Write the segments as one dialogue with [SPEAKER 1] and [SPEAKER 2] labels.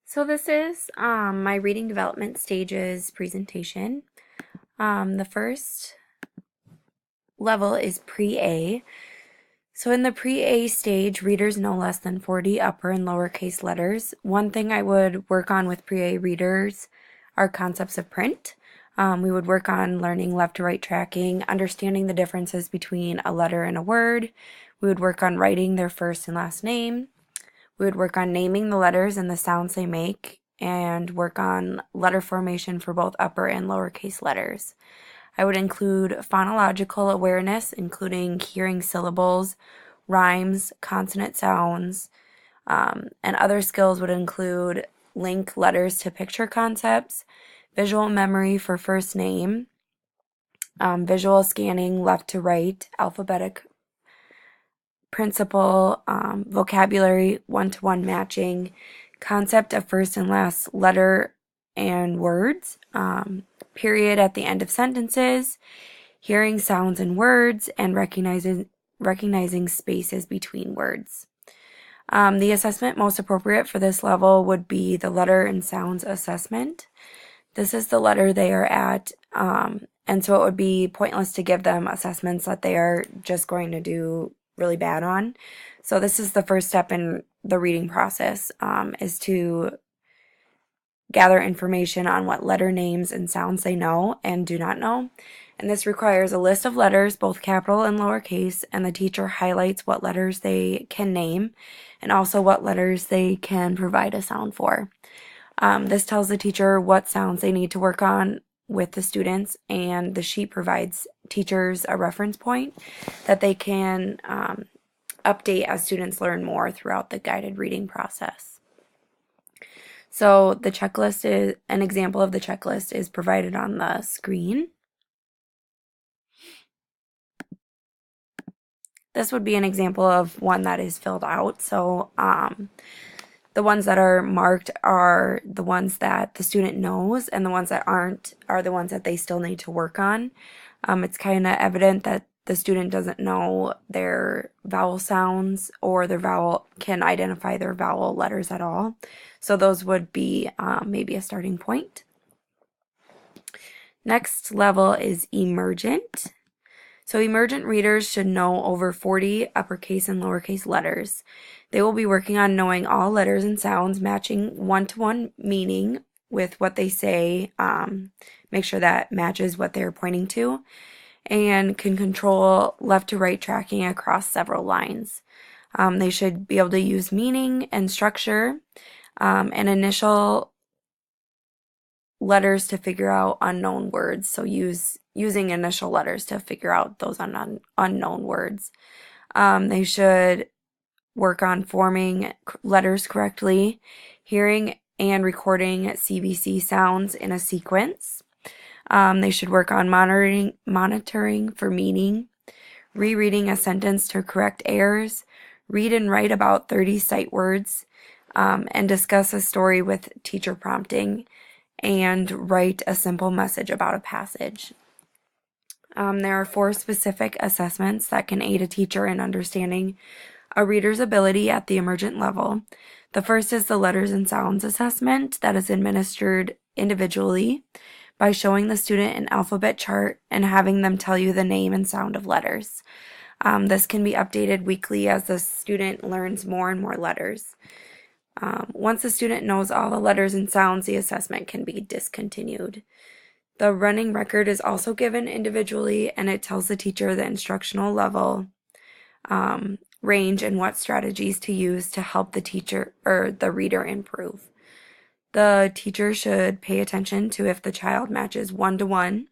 [SPEAKER 1] So this is my reading development stages presentation. The first level is pre-A. So in the pre-A stage, readers know less than 40 upper and lowercase letters. One thing I would work on with pre-A readers are concepts of print. We would work on learning left to right tracking, understanding the differences between a letter and a word. We would work on writing their first and last name. We would work on naming the letters and the sounds they make, and work on letter formation for both upper and lowercase letters. I would include phonological awareness, including hearing syllables, rhymes, consonant sounds, and other skills would include link letters to picture concepts, visual memory for first name, visual scanning left to right, alphabetic principle, vocabulary, one-to-one matching, concept of first and last letter and words, period at the end of sentences, hearing sounds and words, and recognizing spaces between words. The assessment most appropriate for this level would be the letter and sounds assessment. This is the letter they are at, and so it would be pointless to give them assessments that they are just going to do really bad on. So this is the first step in the reading process, is to gather information on what letter names and sounds they know and do not know. And this requires a list of letters, both capital and lowercase, and the teacher highlights what letters they can name and also what letters they can provide a sound for. This tells the teacher what sounds they need to work on with the students, and the sheet provides teachers a reference point that they can update as students learn more throughout the guided reading process. So the checklist is an example of the checklist is provided on the screen. This would be an example of one that is filled out. So the ones that are marked are the ones that the student knows, and the ones that aren't are the ones that they still need to work on. It's kind of evident that the student doesn't know their vowel sounds or can identify their vowel letters at all. So those would be maybe a starting point. Next level is emergent. So emergent readers should know over 40 uppercase and lowercase letters. They will be working on knowing all letters and sounds, matching one-to-one meaning with what they say, make sure that matches what they're pointing to, and can control left to right tracking across several lines. They should be able to use meaning and structure and initial letters to figure out unknown words. So using initial letters to figure out those unknown words. They should work on forming letters correctly, hearing and recording CVC sounds in a sequence. They should work on monitoring for meaning, rereading a sentence to correct errors, read and write about 30 sight words, and discuss a story with teacher prompting, and write a simple message about a passage. There are 4 specific assessments that can aid a teacher in understanding a reader's ability at the emergent level. The first is the letters and sounds assessment that is administered individually by showing the student an alphabet chart and having them tell you the name and sound of letters. This can be updated weekly as the student learns more and more letters. Once the student knows all the letters and sounds, the assessment can be discontinued. The running record is also given individually, and it tells the teacher the instructional level, range, and what strategies to use to help the teacher or the reader improve. The teacher should pay attention to if the child matches one-to-one,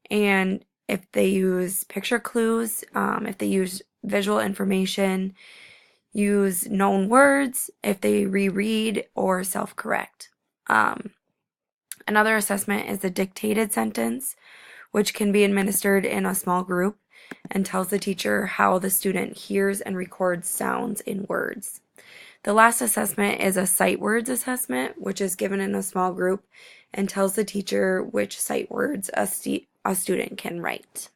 [SPEAKER 1] and if they use picture clues, if they use visual information, use known words, if they reread or self-correct. Another assessment is the dictated sentence, which can be administered in a small group and tells the teacher how the student hears and records sounds in words. The last assessment is a sight words assessment, which is given in a small group and tells the teacher which sight words a student can write.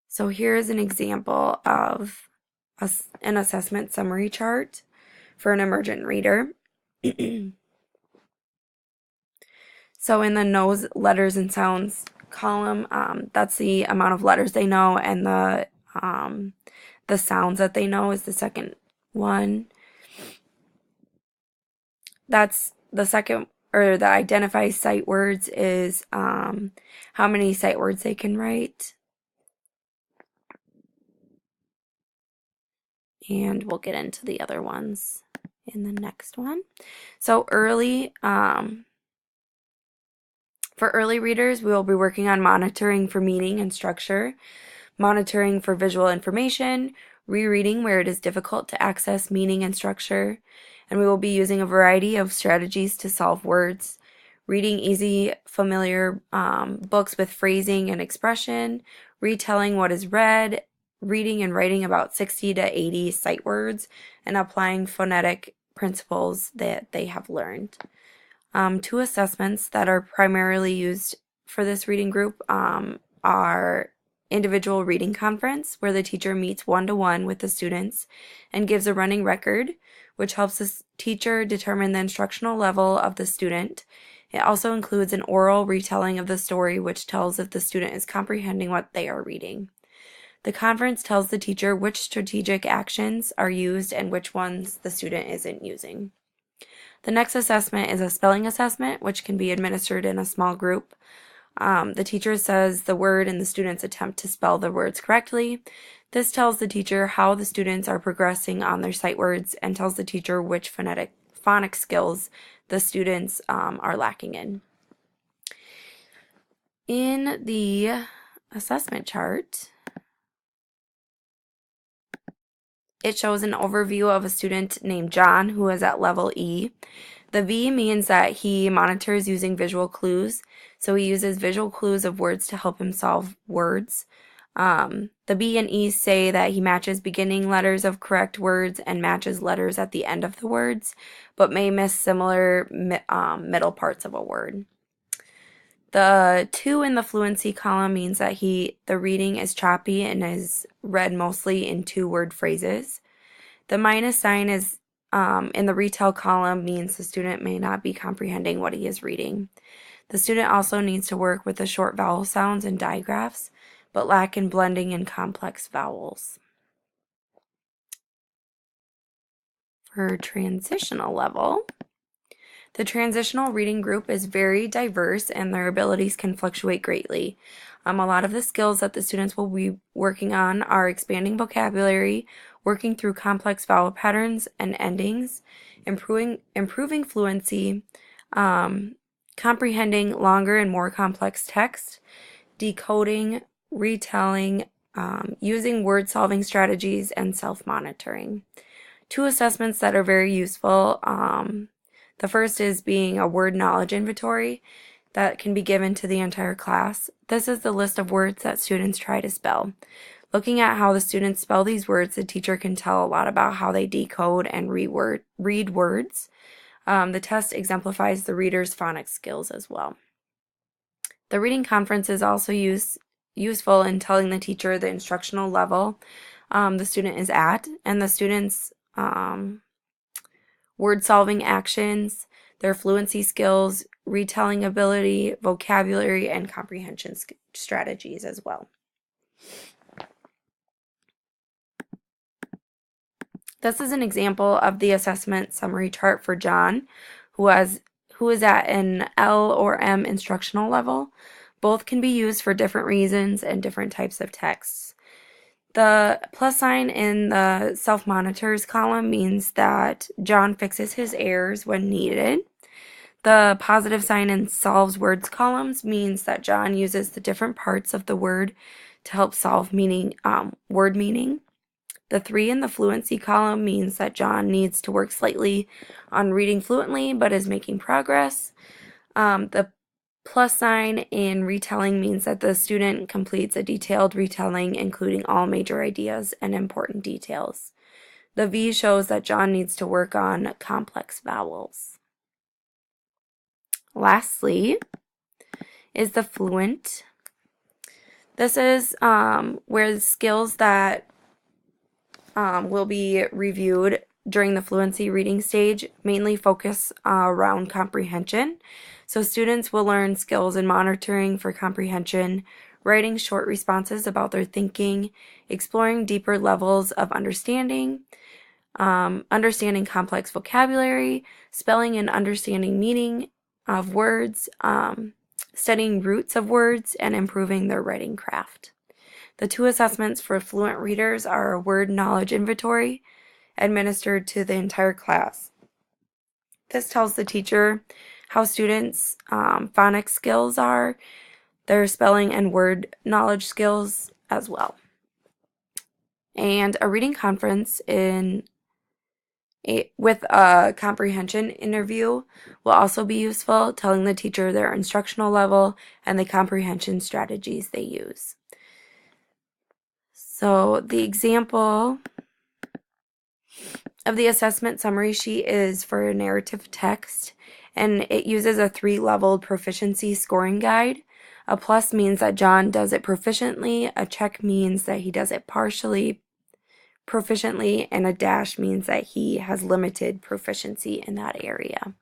[SPEAKER 1] So here is an example of an assessment summary chart for an emergent reader. So in the knows letters and sounds column, that's the amount of letters they know, and the sounds that they know is the second one. That's the second, or the identify sight words is how many sight words they can write. And we'll get into the other ones in the next one. So for early readers, we will be working on monitoring for meaning and structure, monitoring for visual information, rereading where it is difficult to access meaning and structure, and we will be using a variety of strategies to solve words, reading easy, familiar books with phrasing and expression, retelling what is read, reading and writing about 60 to 80 sight words, and applying phonetic principles that they have learned. Two assessments that are primarily used for this reading group are individual reading conference, where the teacher meets one-to-one with the students and gives a running record, which helps the teacher determine the instructional level of the student. It also includes an oral retelling of the story, which tells if the student is comprehending what they are reading. The conference tells the teacher which strategic actions are used and which ones the student isn't using. The next assessment is a spelling assessment, which can be administered in a small group. The teacher says the word and the students attempt to spell the words correctly. This tells the teacher how the students are progressing on their sight words and tells the teacher which phonic skills the students are lacking in. In the assessment chart, it shows an overview of a student named John who is at level E. The V means that he monitors using visual clues, so he uses visual clues of words to help him solve words. The B and E say that he matches beginning letters of correct words and matches letters at the end of the words, but may miss similar middle parts of a word. The 2 in the fluency column means that the reading is choppy and is read mostly in 2-word phrases. The minus sign is in the retell column means the student may not be comprehending what he is reading. The student also needs to work with the short vowel sounds and digraphs, but lack in blending and complex vowels. For transitional level, the transitional reading group is very diverse and their abilities can fluctuate greatly. A lot of the skills that the students will be working on are expanding vocabulary, working through complex vowel patterns and endings, improving fluency, comprehending longer and more complex text, decoding, retelling, using word-solving strategies, and self-monitoring. 2 assessments that are very useful. The first is being a word knowledge inventory that can be given to the entire class. This is the list of words that students try to spell. Looking at how the students spell these words, the teacher can tell a lot about how they decode and read words. The test exemplifies the reader's phonics skills as well. The reading conference is also useful in telling the teacher the instructional level the student is at, and the student's word-solving actions, their fluency skills, retelling ability, vocabulary, and comprehension strategies as well. This is an example of the assessment summary chart for John, who is at an L or M instructional level. Both can be used for different reasons and different types of texts. The plus sign in the self-monitors column means that John fixes his errors when needed. The positive sign in solves words columns means that John uses the different parts of the word to help solve word meaning. The 3 in the fluency column means that John needs to work slightly on reading fluently but is making progress. The plus sign in retelling means that the student completes a detailed retelling, including all major ideas and important details. The V shows that John needs to work on complex vowels. Lastly is the fluent. This is where the skills that will be reviewed during the fluency reading stage mainly focus around comprehension. So students will learn skills in monitoring for comprehension, writing short responses about their thinking, exploring deeper levels of understanding, understanding complex vocabulary, spelling and understanding meaning of words, studying roots of words, and improving their writing craft. The 2 assessments for fluent readers are a word knowledge inventory administered to the entire class. This tells the teacher how students' phonics skills are, their spelling and word knowledge skills as well. And a reading conference with a comprehension interview will also be useful, telling the teacher their instructional level and the comprehension strategies they use. So the example of the assessment summary sheet is for a narrative text, and it uses a 3-leveled proficiency scoring guide. A plus means that John does it proficiently, a check means that he does it partially proficiently, and a dash means that he has limited proficiency in that area.